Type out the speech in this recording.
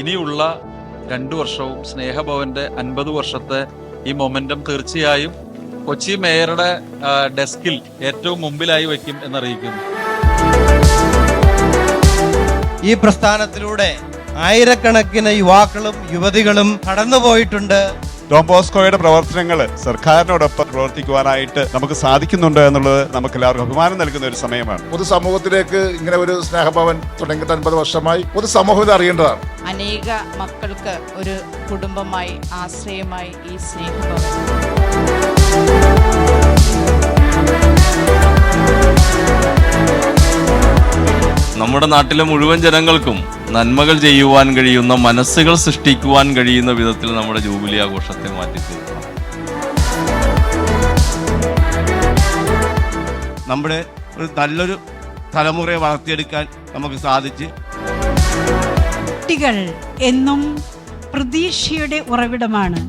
ഇനിയുള്ള 2 വർഷവും സ്നേഹഭവന്റെ 50 വർഷത്തെ ഈ മൊമെന്റം തീർച്ചയായും കൊച്ചി മേയറുടെ ഡെസ്കിൽ ഏറ്റവും മുമ്പിലായി വയ്ക്കും എന്നറിയിക്കുന്നു. ഈ പ്രസ്ഥാനത്തിലൂടെ ആയിരക്കണക്കിന് യുവാക്കളും യുവതികളും കടന്നുപോയിട്ടുണ്ട്. ഡോൺ ബോസ്കോയുടെ പ്രവർത്തനങ്ങൾ സർക്കാരിനോടൊപ്പം പ്രവർത്തിക്കുവാനായിട്ട് നമുക്ക് സാധിക്കുന്നുണ്ട് എന്നുള്ളത് നമുക്ക് എല്ലാവർക്കും അഭിമാനം നൽകുന്ന ഒരു സമയമാണ്. പൊതുസമൂഹത്തിലേക്ക് ഇങ്ങനെ ഒരു സ്നേഹഭവൻ തുടങ്ങിയിട്ട് 50 വർഷമായി പൊതുസമൂഹം ഇത് അറിയേണ്ടതാണ്. അനേക മക്കൾക്ക് ഒരു കുടുംബമായി ആശ്രയമായി ഈ സ്നേഹഭവൻ. നമ്മുടെ നാട്ടിലെ മുഴുവൻ ജനങ്ങൾക്കും നന്മകൾ ചെയ്യുവാൻ കഴിയുന്ന, മനസ്സുകൾ സൃഷ്ടിക്കുവാൻ കഴിയുന്ന വിധത്തിൽ നമ്മുടെ ജൂബിലി ആഘോഷത്തെ മാറ്റിത്തീർക്കണം. നമ്മുടെ ഒരു നല്ലൊരു തലമുറയെ വളർത്തിയെടുക്കാൻ നമുക്ക് സാധിച്ച്. കുട്ടികൾ എന്നും പ്രതീക്ഷയുടെ ഉറവിടമാണ്.